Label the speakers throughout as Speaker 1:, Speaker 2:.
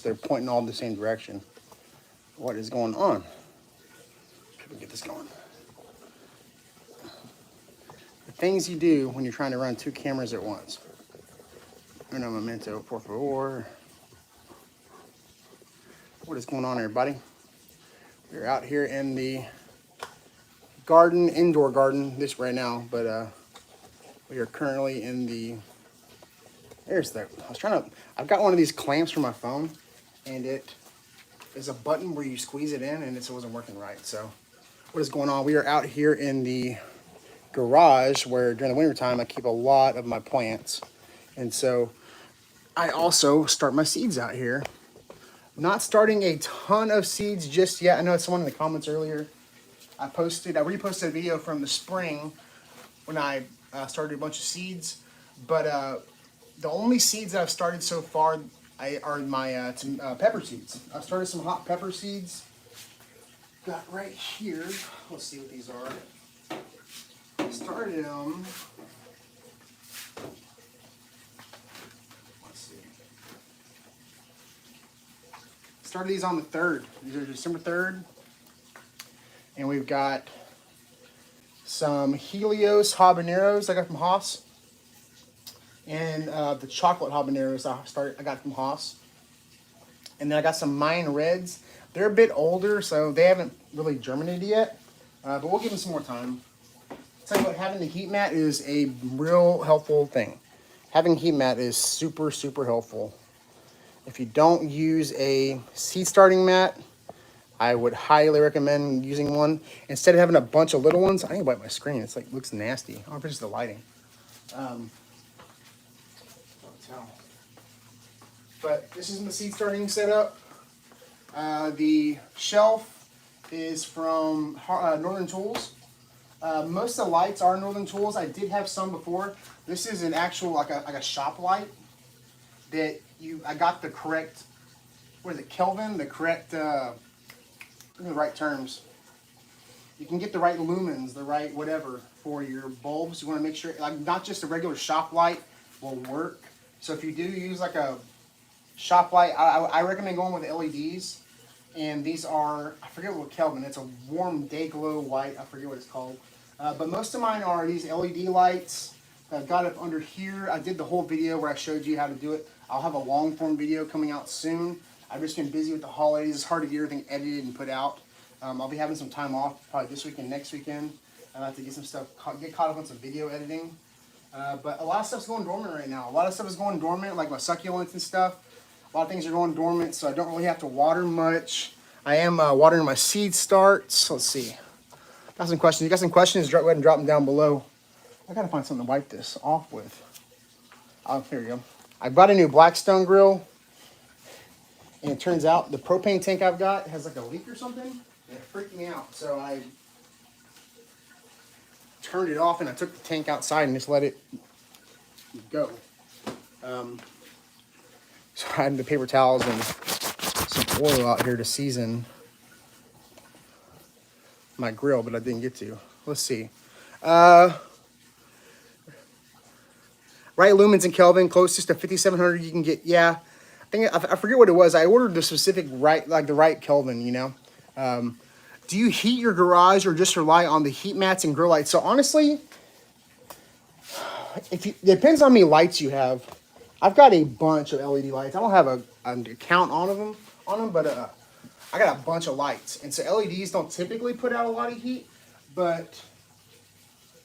Speaker 1: they're pointing all in the same direction. What is going on? Let me get this going. The things you do when you're trying to run two cameras at once. Uno momento, por favor. What is going on, everybody? We're out here in the garden, indoor garden, this right now, but we are currently in the, I've got one of these clamps for my phone, and it is a button where you squeeze it in, and it wasn't working right. So what is going on? We are out here in the garage where during the winter time I keep a lot of my plants, and so I also start my seeds out here. Not starting a ton of seeds just yet. I know someone in the comments earlier, I reposted a video from the spring when I started a bunch of seeds, but the only seeds that I've started so far are my pepper seeds. I've started some hot pepper seeds. Got right here. Let's see what these are. I started them. Let's see. Started these on the 3rd. These are December 3rd. And we've got some Helios habaneros I got from Haas. And the chocolate habaneros I got from Haas. And then I got some Mayan Reds. They're a bit older, so they haven't really germinated yet. But we'll give them some more time. Tell you what, having the heat mat is a real helpful thing. Having heat mat is super, super helpful. If you don't use a seed starting mat, I would highly recommend using one. Instead of having a bunch of little ones, I need to wipe my screen. It's like, looks nasty. I don't know if it's just the lighting. But this is my seed starting setup. The shelf is from Northern Tools. Most of the lights are Northern Tools. I did have some before. This is an actual like a shop light that I got the correct, what is it, Kelvin? The correct, the right terms. You can get the right lumens, the right whatever for your bulbs. You want to make sure, like, not just a regular shop light will work. So if you do use like a shop light, I recommend going with the LEDs. And these are, I forget what Kelvin, it's a warm day glow white, I forget what it's called. But most of mine are these LED lights. I've got it under here. I did the whole video where I showed you how to do it. I'll have a long form video coming out soon. I've just been busy with the holidays. It's hard to get everything edited and put out. I'll be having some time off probably this weekend, next weekend. I'll have to get some stuff, get caught up on some video editing. But a lot of stuff's going dormant right now. A lot of stuff is going dormant, like my succulents and stuff. A lot of things are going dormant, so I don't really have to water much. I am watering my seed starts. Let's see. Got some questions. You got some questions? Go ahead and drop them down below. I gotta find something to wipe this off with. Oh, here we go. I bought a new Blackstone grill, and it turns out the propane tank I've got has like a leak or something, and it freaked me out. So I turned it off, and I took the tank outside and just let it go. So I had the paper towels and some oil out here to season my grill, but I didn't get to. Let's see. Right lumens in Kelvin, closest to 5700 you can get. Yeah, I forget what it was. I ordered the specific the right Kelvin, you know. Do you heat your garage or just rely on the heat mats and grow lights? So honestly, it depends on how many lights you have. I've got a bunch of LED lights. I don't have a count on them, but I got a bunch of lights. And so LEDs don't typically put out a lot of heat, but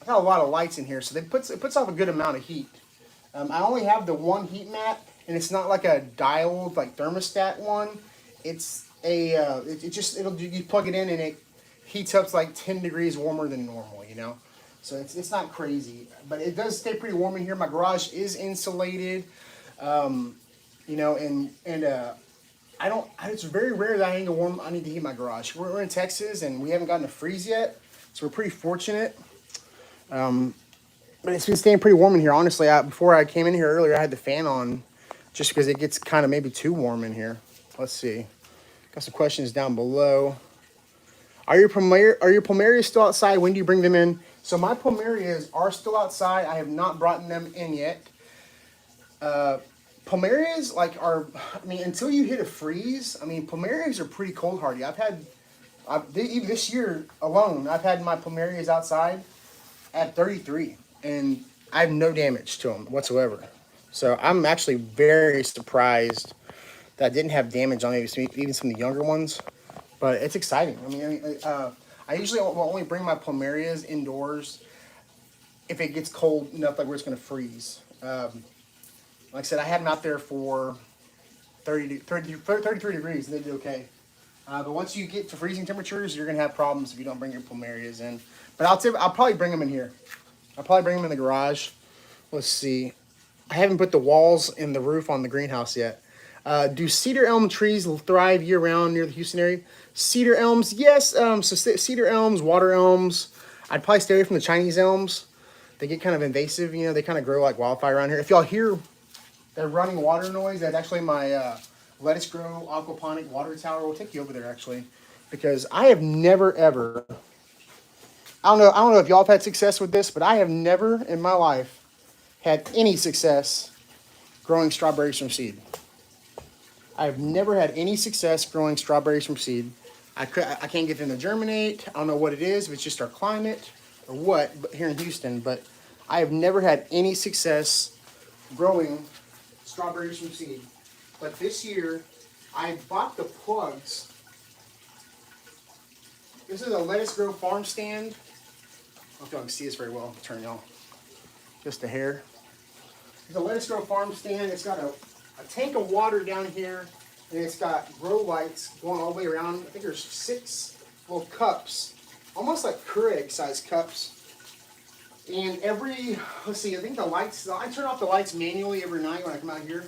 Speaker 1: I got a lot of lights in here, so it puts off a good amount of heat. I only have the one heat mat, and it's not like a dialed like thermostat one. It's a you plug it in and it heats up to like 10 degrees warmer than normal, you know. So it's not crazy, but it does stay pretty warm in here. My garage is insulated, you know, and it's very rare that I need to heat my garage. We're in Texas and we haven't gotten a freeze yet, so we're pretty fortunate. But it's been staying pretty warm in here. Honestly, before I came in here earlier, I had the fan on just because it gets kind of maybe too warm in here. Let's see. Got some questions down below. Are your plumerias still outside? When do you bring them in? So my plumerias are still outside. I have not brought them in yet. Plumerias like are, I mean, until you hit a freeze, I mean, plumerias are pretty cold hardy. Even this year alone, I've had my plumerias outside at 33, and I have no damage to them whatsoever. So I'm actually very surprised that I didn't have damage on even some of the younger ones. But it's exciting. I usually will only bring my plumerias indoors if it gets cold enough, like where it's going to freeze. Like I said, I had them out there for 33 degrees, and they did okay. But once you get to freezing temperatures, you're going to have problems if you don't bring your plumerias in. But I'll probably bring them in here. I'll probably bring them in the garage. Let's see. I haven't put the walls and the roof on the greenhouse yet. Do cedar elm trees thrive year-round near the Houston area? Cedar elms, yes. So cedar elms, water elms. I'd probably stay away from the Chinese elms. They get kind of invasive. You know, they kind of grow like wildfire around here. If y'all hear that running water noise, that's actually my Lettuce Grow aquaponic water tower. We'll take you over there actually, because I have never ever. I don't know if y'all have had success with this, but I have never in my life had any success growing strawberries from seed. I've never had any success growing strawberries from seed. I can't get them to germinate. I don't know what it is, if it's just our climate or what, but here in Houston, but I have never had any success growing strawberries from seed. But this year, I bought the plugs. This is a Lettuce Grow farm stand. I don't know if y'all can see this very well. I'll turn y'all just a hair. It's a Lettuce Grow farm stand. It's got a tank of water down here, and it's got grow lights going all the way around. I think there's 6 little cups, almost like Keurig sized cups. And let's see, I think I turn off the lights manually every night when I come out here.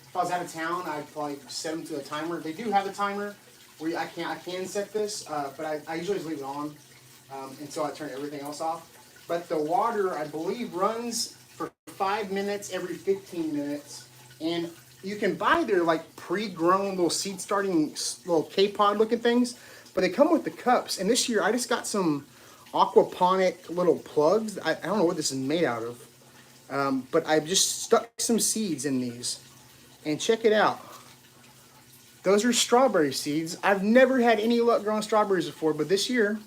Speaker 1: If I was out of town, I'd probably set them to a timer. They do have a timer where I can set this, but I usually just leave it on until I turn everything else off. But the water, I believe, runs for 5 minutes every 15 minutes. And you can buy their like pre-grown little seed starting little K-pod looking things, but they come with the cups. And this year I just got some aquaponic little plugs. I don't know what this is made out of, but I've just stuck some seeds in these. And check it out. Those are strawberry seeds. I've never had any luck growing strawberries before, but this year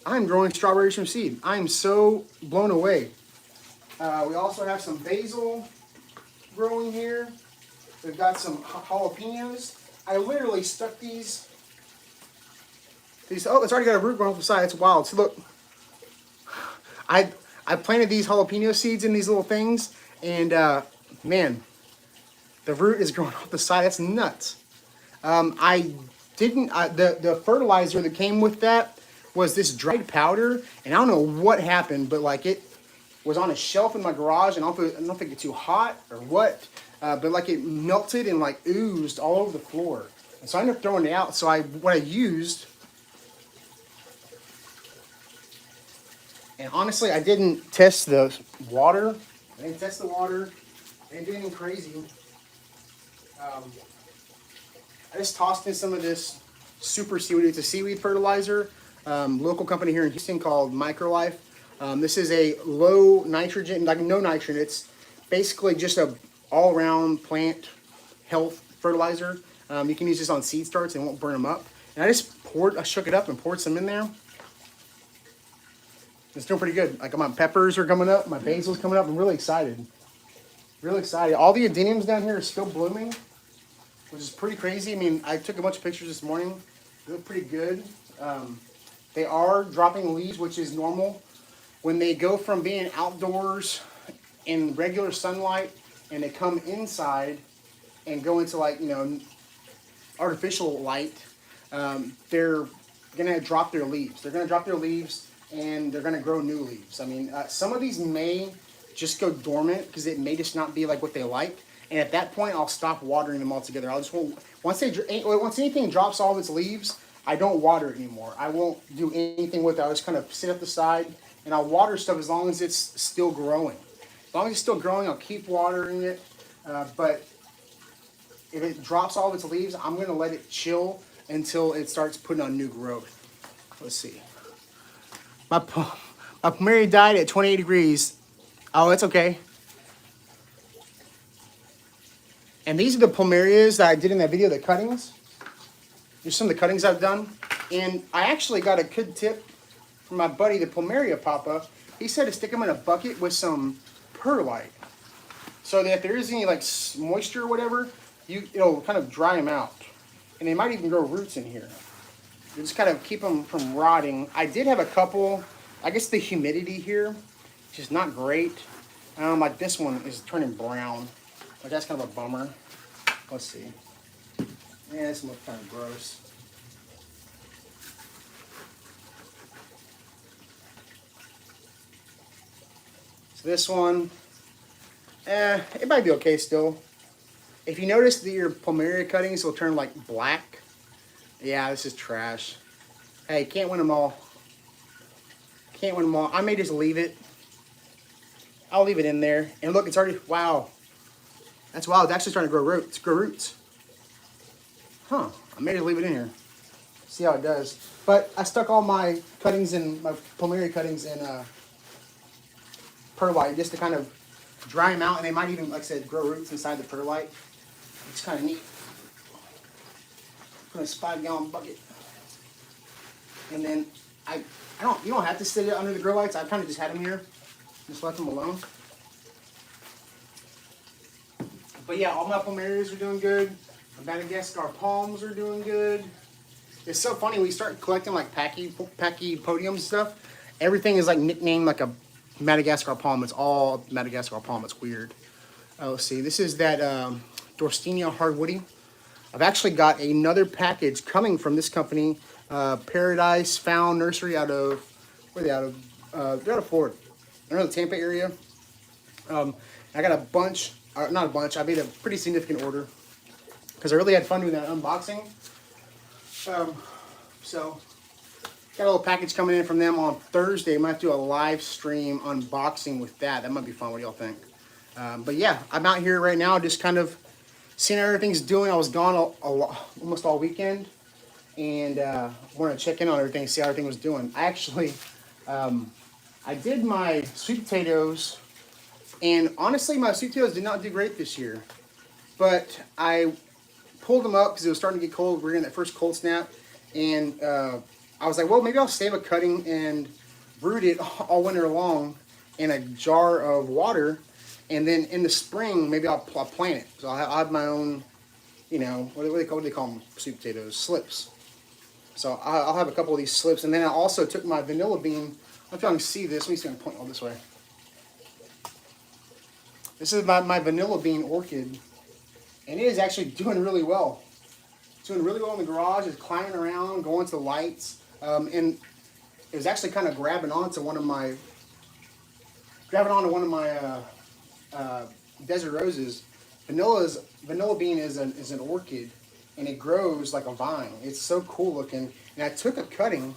Speaker 1: I'm growing strawberries from seed. I'm so blown away. We also have some basil growing here. We've got some jalapenos. I literally stuck these. Oh, it's already got a root growing off the side. It's wild. So look, I planted these jalapeno seeds in these little things, and man, the root is growing off the side. That's nuts. The fertilizer that came with that was this dried powder, and I don't know what happened, but like it was on a shelf in my garage, and I don't know if it got too hot or what, but like it melted and like oozed all over the floor. And so I ended up throwing it out. So what I used, and honestly, I didn't test the water. I didn't test the water. I didn't do anything crazy. I just tossed in some of this super seaweed. It's a seaweed fertilizer. Local company here in Houston called Microlife. This is a low nitrogen, like no nitrogen. It's basically just a all-around plant health fertilizer. You can use this on seed starts and it won't burn them up. And I shook it up and poured some in there. It's doing pretty good. Like my peppers are coming up, my basil's coming up. I'm really excited. Really excited. All the adeniums down here are still blooming, which is pretty crazy. I mean, I took a bunch of pictures this morning. They look pretty good. They are dropping leaves, which is normal. When they go from being outdoors in regular sunlight and they come inside and go into like, artificial light, they're going to drop their leaves. They're going to drop their leaves and they're going to grow new leaves. I mean, some of these may just go dormant because it may just not be like what they like. And at that point, I'll stop watering them altogether. Once anything drops all of its leaves, I don't water it anymore. I won't do anything with it. I'll just kind of sit at the side and I'll water stuff as long as it's still growing. As long as it's still growing, I'll keep watering it. But if it drops all of its leaves, I'm going to let it chill until it starts putting on new growth. Let's see. My plumeria died at 28 degrees. Oh, it's okay. And these are the plumerias that I did in that video, the cuttings. Here's some of the cuttings I've done. And I actually got a good tip from my buddy, the plumeria papa. He said to stick them in a bucket with some perlite, so that if there is any like moisture or whatever, it'll kind of dry them out. And they might even grow roots in here. You just kind of keep them from rotting. I did have a couple, I guess the humidity here is just not great. Like this one is turning brown. Like that's kind of a bummer. Let's see. Yeah, this looks kind of gross. So this one, it might be okay still. If you notice that your plumeria cuttings will turn like black, yeah, this is trash. Hey, can't win them all. Can't win them all. I may just leave it. I'll leave it in there. And look, it's already, wow. That's wild. It's actually starting to grow roots. Huh. I may just leave it in here. See how it does. But I stuck all my cuttings in, my plumeria cuttings in perlite just to kind of dry them out. And they might even, like I said, grow roots inside the perlite. It's kind of neat. Put a 5-gallon bucket. And then you don't have to sit it under the grow lights. I kind of just had them here. Just left them alone. But yeah, all my plumerias are doing good. My Madagascar palms are doing good. It's so funny, we start collecting like Packy podiums and stuff. Everything is like nicknamed like a Madagascar palm. It's all Madagascar palm. It's weird. Let's see. This is that Dorstenia hardwoody. I've actually got another package coming from this company, Paradise Found Nursery out of, where are they out of? They're out of Florida. They're in the Tampa area. I got a bunch, not a bunch, I made a pretty significant order because I really had fun doing that unboxing. So, got a little package coming in from them on Thursday. I might have to do a live stream unboxing with that. That might be fun. What do y'all think? But yeah, I'm out here right now just kind of seeing how everything's doing. I was gone almost all weekend, and wanted to check in on everything, see how everything was doing. I actually, I did my sweet potatoes, and honestly, my sweet potatoes did not do great this year. But I pulled them up because it was starting to get cold. We were in that first cold snap, and I was like, well, maybe I'll save a cutting and root it all winter long in a jar of water, and then in the spring, maybe I'll plant it. So I'll have my own, you know, what do they call them? Sweet potatoes, slips. So I'll have a couple of these slips, and then I also took my vanilla bean. I don't know if y'all can see this. Let me see if I can point all this way. This is my vanilla bean orchid, and it is actually doing really well. It's doing really well in the garage. It's climbing around, going to the lights, and it was actually kind of grabbing onto one of my desert roses. Vanilla bean is an orchid, and it grows like a vine. It's so cool looking. And I took a cutting,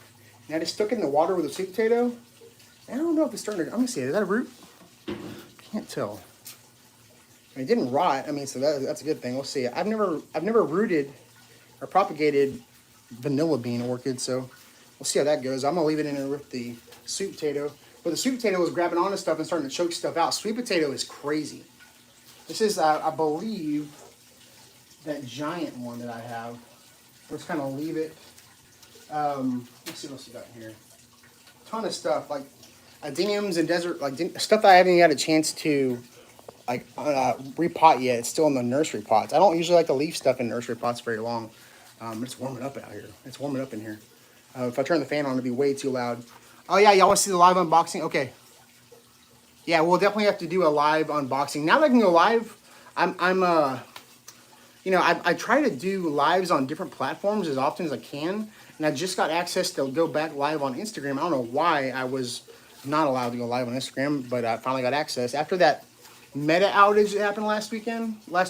Speaker 1: and I just stuck it in the water with a sweet potato. I don't know if it's starting to. I'm gonna see. Is that a root? Can't tell. I mean, it didn't rot. I mean, so that's a good thing. We'll see. I've never rooted or propagated vanilla bean orchid, so we'll see how that goes. I'm gonna leave it in there with the sweet potato. But the sweet potato was grabbing onto stuff and starting to choke stuff out. Sweet potato is crazy. This is, I believe, that giant one that I have. Let's kind of leave it. Let's see what else we got here. Ton of stuff like adeniums and desert, like stuff that I haven't had a chance to repot yet. It's still in the nursery pots. I don't usually like to leave stuff in nursery pots very long. It's warming up out here. It's warming up in here. If I turn the fan on, it'll be way too loud. Oh yeah, y'all want to see the live unboxing? Okay. Yeah, we'll definitely have to do a live unboxing. Now that I can go live, you know, I try to do lives on different platforms as often as I can, and I just got access to go back live on Instagram. I don't know why I was not allowed to go live on Instagram, but I finally got access. After that Meta outage that happened last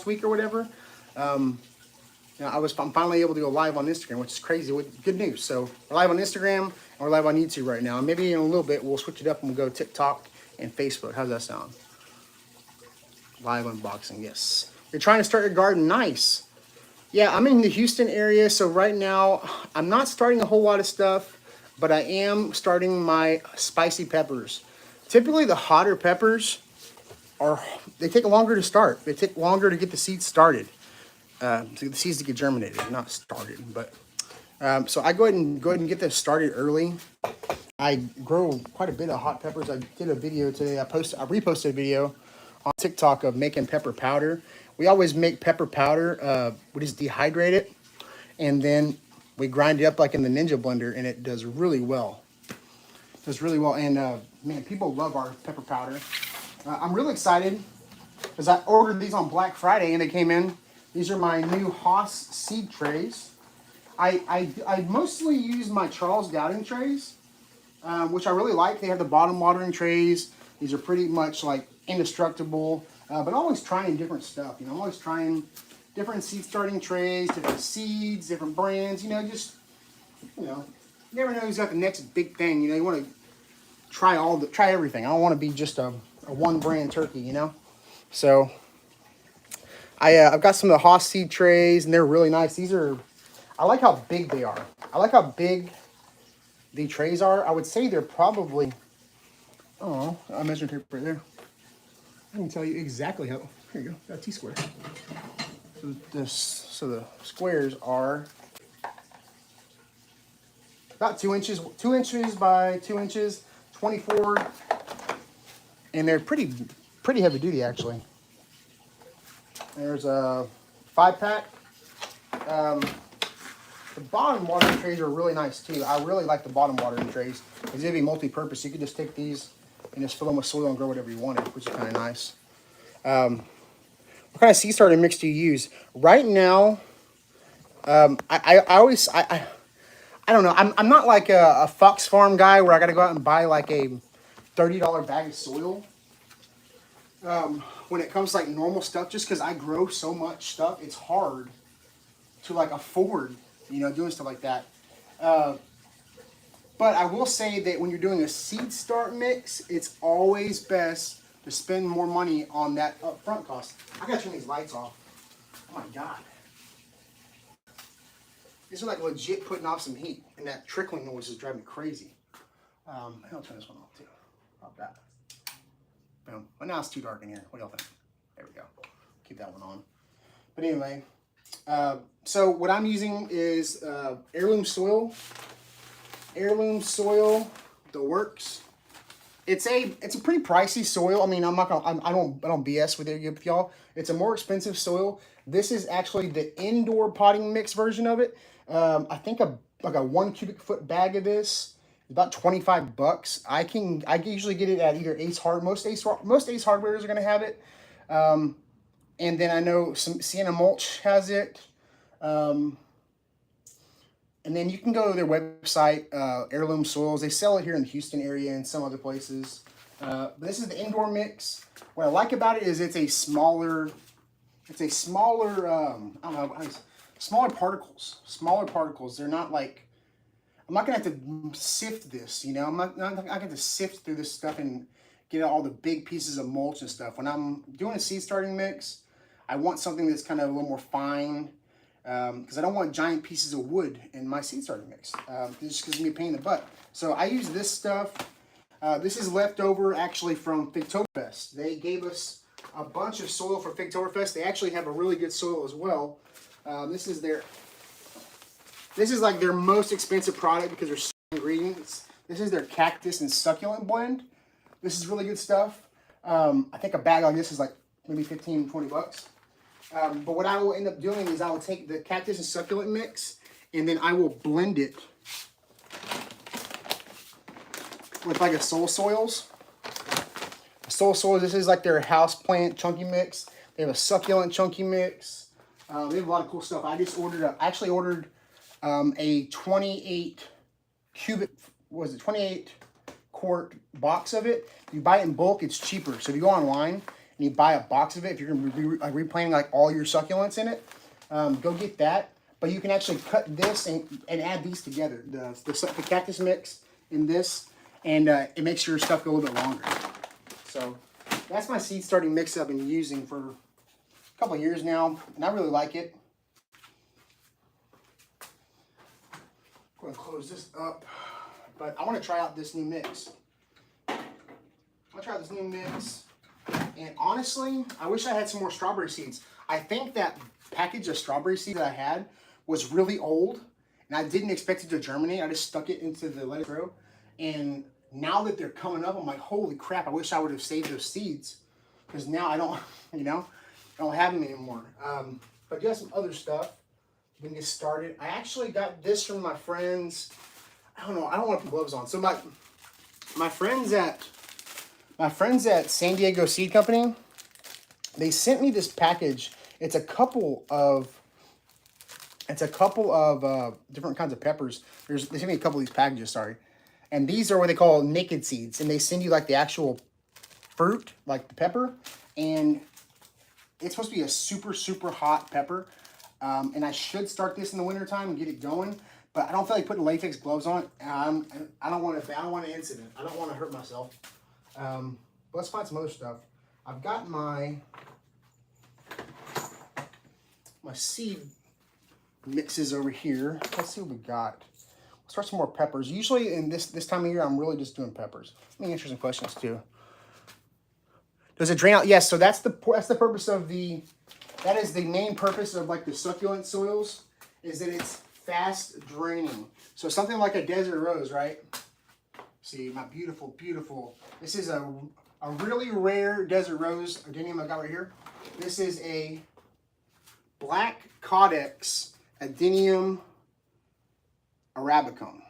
Speaker 1: week or whatever, you know, I'm finally able to go live on Instagram, which is crazy. Good news. So we're live on Instagram and we're live on YouTube right now. And maybe in a little bit we'll switch it up and we'll go TikTok and Facebook. How's that sound? Live unboxing, yes. You're trying to start your garden, nice. Yeah, I'm in the Houston area, so right now I'm not starting a whole lot of stuff, but I am starting my spicy peppers. Typically the hotter peppers they take longer to start. They take longer to get the seeds started. To get the seeds to get germinated, not started. But so I go ahead and get this started early. I grow quite a bit of hot peppers. I did a video today. I reposted a video on TikTok of making pepper powder. We always make pepper powder. We just dehydrate it, and then we grind it up like in the Ninja blender, and it does really well. It does really well, and man, people love our pepper powder. I'm really excited because I ordered these on Black Friday, and they came in. These are my new Haas seed trays. I mostly use my Charles Dowding trays, which I really like. They have the bottom watering trays. These are pretty much like indestructible, but always trying different stuff. You know, I'm always trying different seed starting trays, different seeds, different brands. You know, just, you know, you never know who's got the next big thing. You know, you want to try everything. I don't want to be just a one brand turkey. You know, so I've got some of the Haas seed trays, and they're really nice. These are, I like how big they are. I like how big the trays are. I would say they're probably, oh, I measured tape right there. I can tell you exactly how. Here you go, got a T-square. So the squares are about 2 inches by 2 inches, 24, and they're pretty heavy duty actually. There's a 5-pack. The bottom watering trays are really nice too. I really like the bottom watering trays because they'd be multi-purpose. You could just take these and just fill them with soil and grow whatever you wanted, which is kind of nice. What kind of seed starting mix do you use? Right now, I don't know. I'm not like a Fox Farm guy where I got to go out and buy like a $30 bag of soil. When it comes to like normal stuff, just because I grow so much stuff, it's hard to like afford, you know, doing stuff like that. But I will say that when you're doing a seed start mix, it's always best to spend more money on that upfront cost. I gotta turn these lights off. Oh my God. These are like legit putting off some heat, and that trickling noise is driving me crazy. I'll turn this one off too. About that. Boom. Well, now it's too dark in here. What do y'all think? There we go. Keep that one on. But anyway, so what I'm using is heirloom soil. Heirloom soil, the works. It's a pretty pricey soil. I mean, I don't BS with y'all. It's a more expensive soil. This is actually the indoor potting mix version of it. I think like a 1 cubic foot bag of this is about $25. I can usually get it at either Ace Hardware. Most Ace Hardwares are gonna have it. And then I know some Sienna Mulch has it. And then you can go to their website, Heirloom Soils. They sell it here in the Houston area and some other places. But this is the indoor mix. What I like about it is it's a smaller, I don't know, smaller particles. Smaller particles. They're not like, I'm not going to have to sift this, you know. I'm not going to have to sift through this stuff and get all the big pieces of mulch and stuff. When I'm doing a seed starting mix, I want something that's kind of a little more fine. Because I don't want giant pieces of wood in my seed starting mix. This gives me a pain in the butt. So I use this stuff. This is leftover actually from Figtoberfest. They gave us a bunch of soil for Figtoberfest. They actually have a really good soil as well. This is like their most expensive product because there's so many ingredients. This is their cactus and succulent blend. This is really good stuff. I think a bag like this is like maybe 15, 20 bucks. But what I will end up doing is I will take the cactus and succulent mix and then I will blend it with like a Soul Soils. Soul Soils, this is like their house plant chunky mix. They have a succulent chunky mix. They have a lot of cool stuff. I actually ordered a 28 quart box of it. If you buy it in bulk, it's cheaper. So if you go online and you buy a box of it, if you're going to be replanting like all your succulents in it, go get that. But you can actually cut this and add these together, the cactus mix and this, and it makes your stuff go a little bit longer. So that's my seed starting mix I've been using for a couple of years now, and I really like it. I'm going to close this up, but I want to try out this new mix. I'll try this new mix. And honestly, I wish I had some more strawberry seeds. I think that package of strawberry seeds that I had was really old, and I didn't expect it to germinate. I just stuck it into the lettuce row. And now that they're coming up, I'm like, holy crap, I wish I would have saved those seeds. Because now I don't, you know, I don't have them anymore. But just some other stuff. We can get started. I actually got this from my friends. I don't know, I don't want to put gloves on. So my friends at San Diego Seed Company, they sent me this package. It's a couple of different kinds of peppers. They sent me a couple of these packages, sorry. And these are what they call naked seeds. And they send you like the actual fruit, like the pepper. And it's supposed to be a super, super hot pepper. And I should start this in the wintertime and get it going. But I don't feel like putting latex gloves on it. I don't want an incident. I don't want to hurt myself. But let's find some other stuff. I've got my seed mixes over here. Let's see what we got. Let's start some more peppers. Usually in this time of year, I'm really just doing peppers. Let me answer some questions too. Does it drain out? Yes. So that's the purpose of that is the main purpose of like the succulent soils, is that it's fast draining. So something like a desert rose, right? See my beautiful, beautiful. This is a really rare desert rose adenium I got right here. This is a black Codex Adenium arabicum.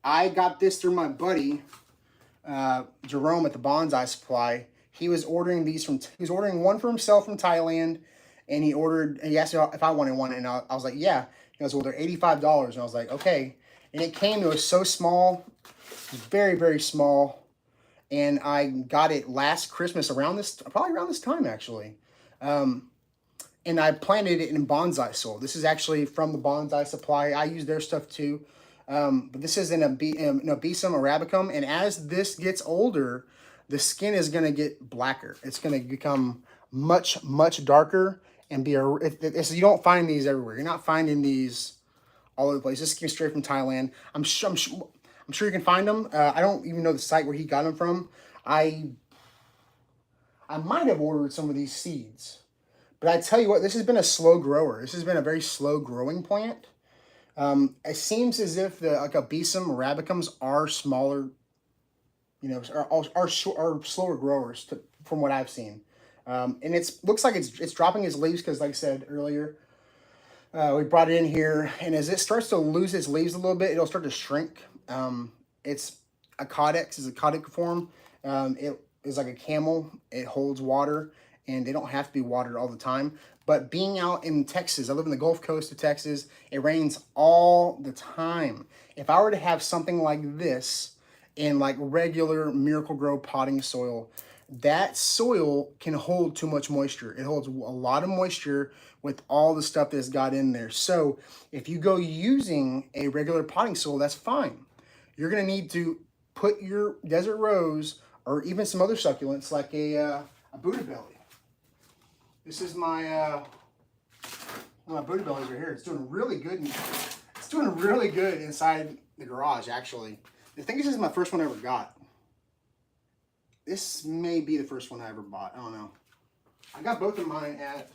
Speaker 1: I got this through my buddy Jerome at the Bonsai Supply. He was ordering one for himself from Thailand, and he asked me if I wanted one, and I was like, yeah. He goes, well, they're $85, and I was like, okay. And it was so small, very, very small, and I got it last Christmas probably around this time actually. And I planted it in bonsai soil. This is actually from the Bonsai Supply. I use their stuff too. But this is an Obesum arabicum. And as this gets older, the skin is going to get blacker. It's going to become much, much darker and you don't find these everywhere. You're not finding these all over the place. This came straight from Thailand. I'm sure you can find them. I don't even know the site where he got them from. I might have ordered some of these seeds. But I tell you what, this has been a slow grower. This has been a very slow growing plant. It seems as if like Obesum arabicums are smaller, you know, are slower growers from what I've seen. And looks like it's dropping its leaves because, like I said earlier, we brought it in here, and as it starts to lose its leaves a little bit, it'll start to shrink. It's a caudiform. It is like a camel. It holds water, and they don't have to be watered all the time. But being out in Texas, I live in the Gulf Coast of Texas, it rains all the time. If I were to have something like this in like regular Miracle-Gro potting soil, that soil can hold too much moisture. It holds a lot of moisture with all the stuff that's got in there. So if you go using a regular potting soil, that's fine. You're gonna need to put your desert rose or even some other succulents like a Buddha belly. This is my my Buddha bellies right here. It's doing really good. It's doing really good inside the garage, actually. I think this is my first one I ever got. This may be the first one I ever bought. I don't know. I got both of mine at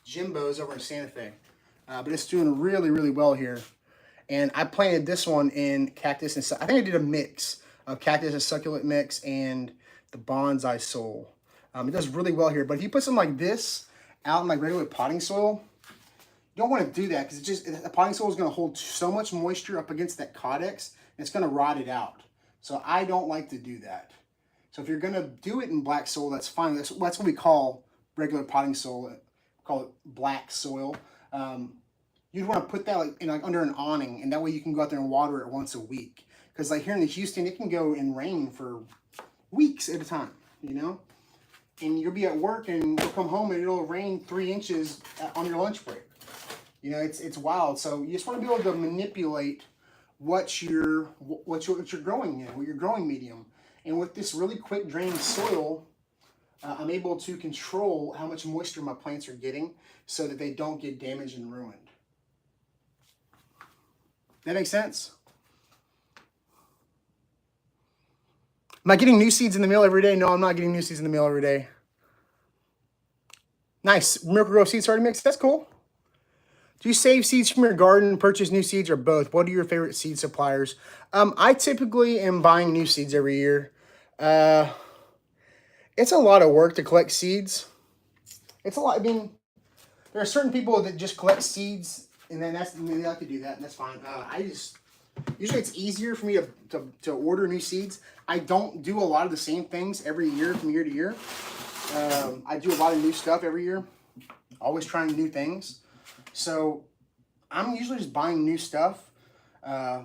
Speaker 1: Jimbo's over in Santa Fe. But it's doing really, really well here. And I planted this one in cactus and I think I did a mix of cactus and succulent mix and the bonsai soil. It does really well here. But if you put something like this out in like regular potting soil, you don't want to do that because the potting soil is going to hold so much moisture up against that Codex, and it's going to rot it out. So I don't like to do that. So if you're going to do it in black soil, that's fine. That's what we call regular potting soil. We call it black soil. You'd want to put that like under an awning, and that way you can go out there and water it once a week. Because like here in Houston, it can go in rain for weeks at a time, you know? And you'll be at work and you'll come home and it'll rain 3 inches on your lunch break. You know, it's wild. So you just want to be able to manipulate what you're growing in, what your growing medium. And with this really quick drain soil, I'm able to control how much moisture my plants are getting so that they don't get damaged and ruined. That makes sense? Am I getting new seeds in the mail every day? No, I'm not getting new seeds in the mail every day. Nice. Miracle-Gro seed starting mix. That's cool. Do you save seeds from your garden and purchase new seeds, or both? What are your favorite seed suppliers? I typically am buying new seeds every year. It's a lot of work to collect seeds. It's a lot. I mean, there are certain people that just collect seeds, and then they like to do that, and that's fine. Usually it's easier for me to order new seeds. I don't do a lot of the same things every year from year to year. I do a lot of new stuff every year, always trying new things. So I'm usually just buying new stuff.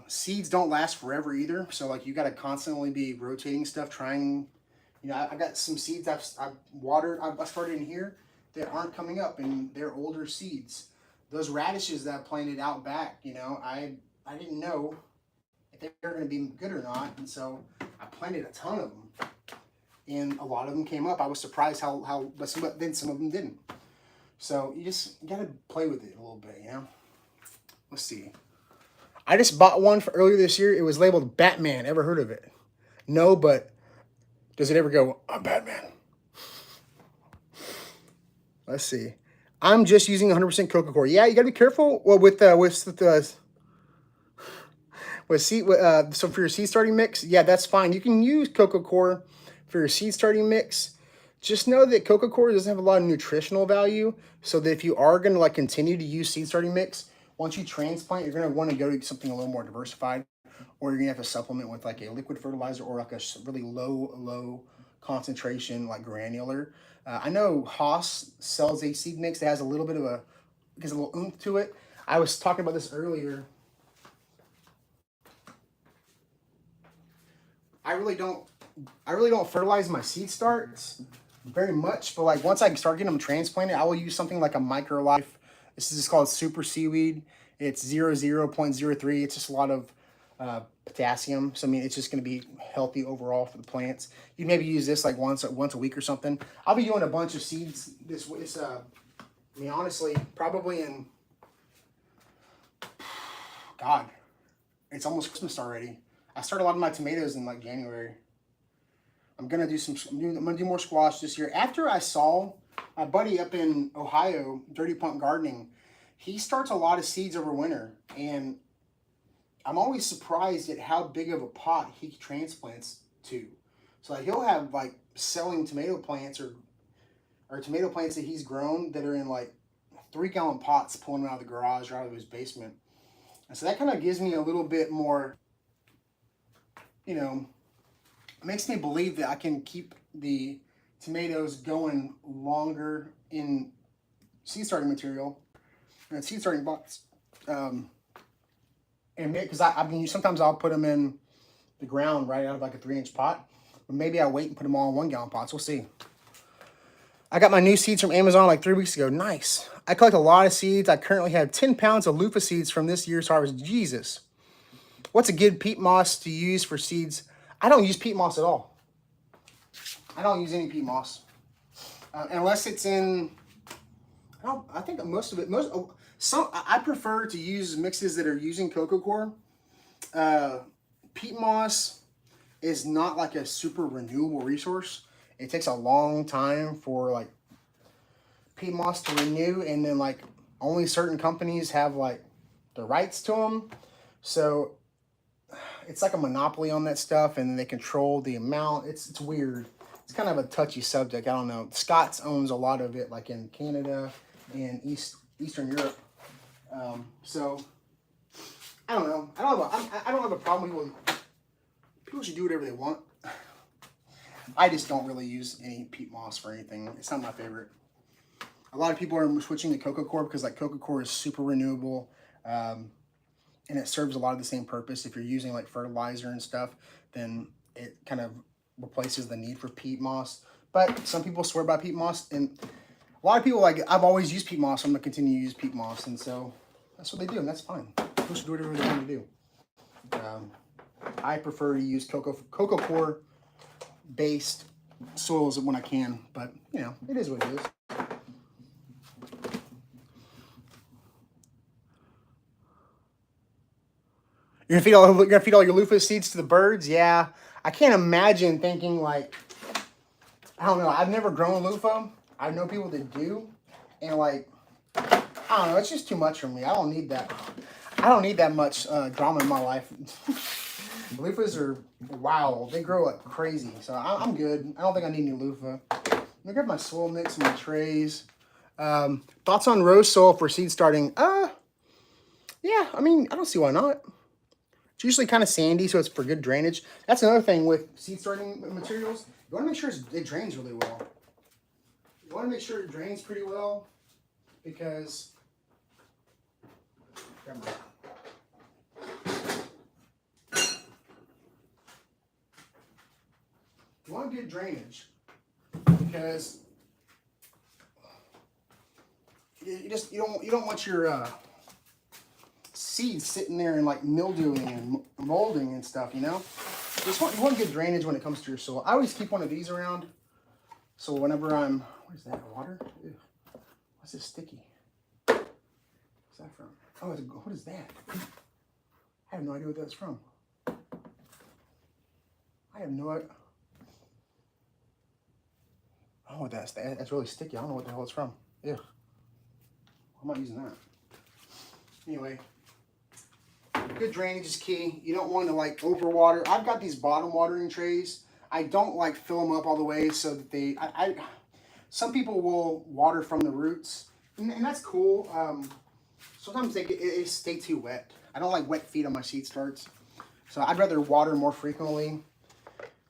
Speaker 1: Seeds don't last forever either. So like you got to constantly be rotating stuff, trying, you know, I got some seeds I've watered, I started in here that aren't coming up, and they're older seeds. Those radishes that I planted out back, you know, I didn't know if they were going to be good or not. And so I planted a ton of them, and a lot of them came up. I was surprised but then some of them didn't. So you got to play with it a little bit, you know? Let's see. I just bought one for earlier this year. It was labeled Batman. Ever heard of it? No, but does it ever go, I'm Batman? Let's see. I'm just using 100% coco coir. Yeah, you got to be careful. Well, so for your seed starting mix, yeah, that's fine. You can use coco coir for your seed starting mix. Just know that coco coir doesn't have a lot of nutritional value, so that if you are going to like continue to use seed starting mix, once you transplant, you're going to want to go to something a little more diversified, or you're going to have to supplement with like a liquid fertilizer or like a really low concentration, like granular. I know Haas sells a seed mix that has a little bit of a little oomph to it. I was talking about this earlier. I really don't fertilize my seed starts very much, but like once I start getting them transplanted, I will use something like a MicroLife. This is just called Super Seaweed. It's 0.03. It's just a lot of potassium. So I mean, it's just going to be healthy overall for the plants. You maybe use this like once a week or something. I'll be doing a bunch of seeds this way. I mean, honestly, probably in God, it's almost Christmas already. I started a lot of my tomatoes in like January. I'm gonna do more squash this year. After I saw my buddy up in Ohio, Dirty Pump Gardening, he starts a lot of seeds over winter, and I'm always surprised at how big of a pot he transplants to. So like he'll have like selling tomato plants or tomato plants that he's grown that are in like 3-gallon pots, pulling them out of the garage or out of his basement. And so that kind of gives me a little bit more, you know, makes me believe that I can keep the tomatoes going longer in seed starting material and seed starting box. And because I mean, sometimes I'll put them in the ground right out of like a 3-inch pot, but maybe I wait and put them all in 1-gallon pots. We'll see. I got my new seeds from Amazon like 3 weeks ago. Nice. I collect a lot of seeds. I currently have 10 pounds of loofah seeds from this year's harvest. Jesus. What's a good peat moss to use for seeds? I don't use peat moss at all. I don't use any peat moss. Unless it's in, I think most of it, I prefer to use mixes that are using coco coir. Peat moss is not like a super renewable resource. It takes a long time for like peat moss to renew, and then like only certain companies have like the rights to them. So it's like a monopoly on that stuff, and they control the amount. It's weird. It's kind of a touchy subject. I don't know. Scott's owns a lot of it, like in Canada and Eastern Europe. So I don't know. I don't have a problem with people should do whatever they want. I just don't really use any peat moss for anything. It's not my favorite. A lot of people are switching to coco coir because like coco coir is super renewable. And it serves a lot of the same purpose. If you're using like fertilizer and stuff, then it kind of replaces the need for peat moss. But some people swear by peat moss, and a lot of people like, I've always used peat moss, so I'm gonna continue to use peat moss, and so that's what they do, and that's fine. People should do whatever they want to do. I prefer to use coco coir based soils when I can, but you know, it is what it is. You're gonna feed all your loofah seeds to the birds? Yeah. I can't imagine thinking like, I don't know. I've never grown loofah. I know people that do, and like, I don't know. It's just too much for me. I don't need that. I don't need that much drama in my life. Loofahs are wow. They grow like crazy, so I'm good. I don't think I need any loofah. Let me grab my soil mix and my trays. Thoughts on rose soil for seed starting? Yeah. I mean, I don't see why not. It's usually kind of sandy, so it's for good drainage. That's another thing with seed starting materials. You want to make sure it drains really well. You want to make sure it drains pretty well because you want good drainage because you don't want your seeds sitting there and like mildewing and molding and stuff, you know. You want good drainage when it comes to your soil. I always keep one of these around, so whenever I'm, what is that, water? Ew. What's this sticky? What's that from? Oh, what is that? I have no idea what that's from. I have no idea. Oh, that's really sticky. I don't know what the hell it's from. Ew. I'm not using that. Anyway, good drainage is key. You don't want to like overwater. I've got these bottom watering trays. I don't like fill them up all the way so that they. Some people will water from the roots, and that's cool. Sometimes they stay too wet. I don't like wet feet on my seed starts, so I'd rather water more frequently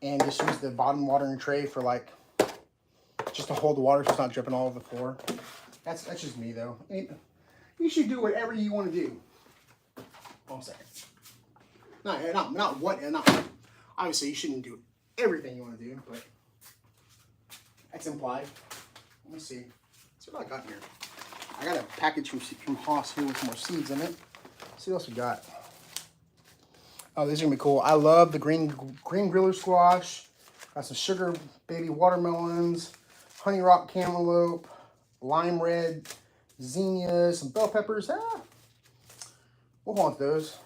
Speaker 1: and just use the bottom watering tray for like just to hold the water so it's not dripping all over the floor. That's just me though. I mean, you should do whatever you want to do. Hold on a second. Not obviously you shouldn't do everything you want to do, but that's implied. Let me see. Let's see what I got here. I got a package from Haas here with some more seeds in it. Let's see what else we got. Oh, these are gonna be cool. I love the green griller squash. Got some sugar baby watermelons, honey rock cantaloupe, lime red zinnias, some bell peppers. We'll want those.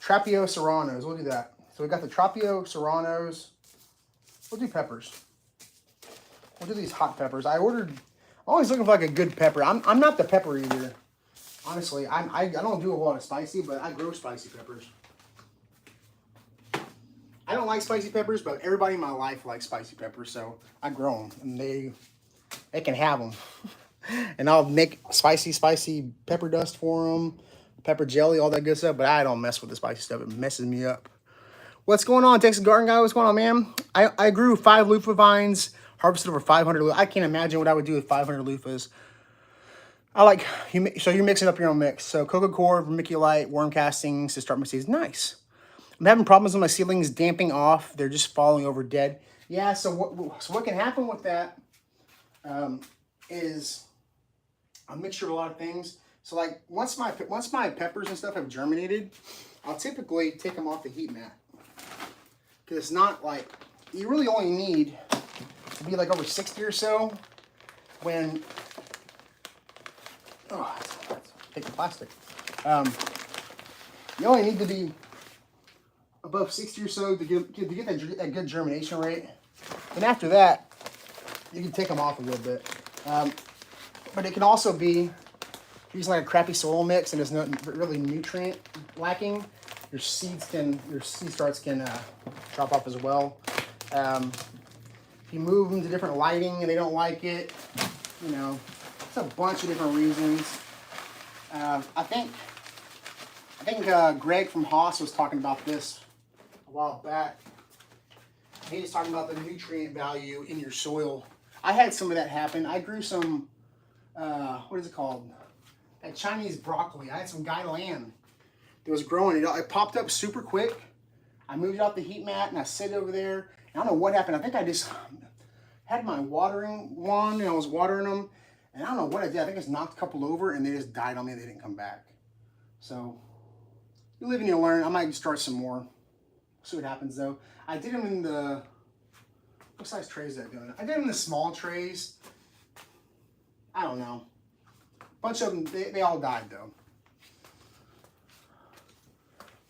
Speaker 1: Trapio serranos. We'll do that. So we got the Trapio serranos. We'll do peppers. We'll do these hot peppers. I'm always looking for like a good pepper. I'm not the pepper eater. Honestly, I don't do a lot of spicy, but I grow spicy peppers. I don't like spicy peppers, but everybody in my life likes spicy peppers, so I grow them, and they can have them. And I'll make spicy pepper dust for them, pepper jelly, all that good stuff, but I don't mess with the spicy stuff. It messes me up. What's going on, Texas Garden Guy? What's going on, man? I grew 5 loofah vines, harvested over 500 loofahs. I can't imagine what I would do with 500 loofahs. So you're mixing up your own mix. So coca coir, vermiculite, worm castings to start my seeds. Nice. I'm having problems with my seedlings damping off. They're just falling over dead. Yeah, so what can happen with that is a mixture of a lot of things. So like once my peppers and stuff have germinated, I'll typically take them off the heat mat. Because it's not like, you really only need to be like over 60 or so when, oh, that's take the plastic. You only need to be above 60 or so to get that good germination rate. And after that, you can take them off a little bit. But it can also be using like a crappy soil mix and there's no really nutrient lacking. Your seed starts can drop off as well. If you move them to different lighting and they don't like it, you know, it's a bunch of different reasons. I think Greg from Haas was talking about this a while back. He was talking about the nutrient value in your soil. I had some of that happen. I grew some, what is it called? That Chinese broccoli. I had some Gai Lan that was growing. It popped up super quick. I moved it off the heat mat and I set it over there. I don't know what happened. I think I just had my watering wand and I was watering them. And I don't know what I did. I think I just knocked a couple over and they just died on me and they didn't come back. So, you live and you learn. I might start some more. See what happens though. I did them in the, what size trays is that doing? I did them in the small trays. I don't know. A bunch of them, they all died though.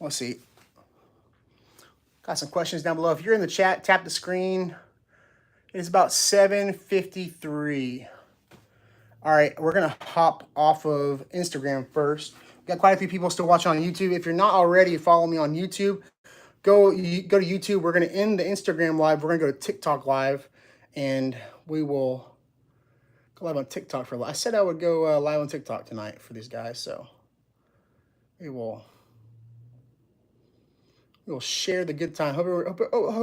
Speaker 1: Let's see. Got some questions down below. If you're in the chat, tap the screen. It is about 7:53. All right, we're gonna hop off of Instagram first. We got quite a few people still watching on YouTube. If you're not already, follow me on YouTube. Go to YouTube. We're gonna end the Instagram live. We're gonna go to TikTok live, and we will go live on TikTok for. I said I would go live on TikTok tonight for these guys, so we will share the good time. Hope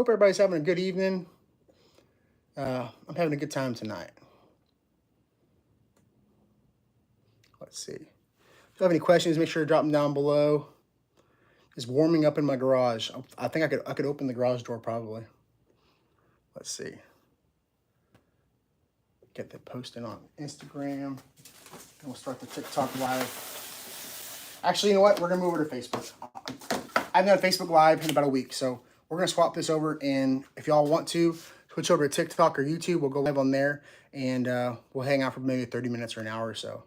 Speaker 1: everybody's having a good evening. I'm having a good time tonight. Let's see. If you have any questions, make sure to drop them down below. It's warming up in my garage. I think I could open the garage door probably. Let's see. Get that posted on Instagram. And we'll start the TikTok live. Actually, you know what? We're gonna move over to Facebook. I've done Facebook Live in about a week, so we're gonna swap this over. And if y'all want to switch over to TikTok or YouTube, we'll go live on there, and we'll hang out for maybe 30 minutes or an hour or so.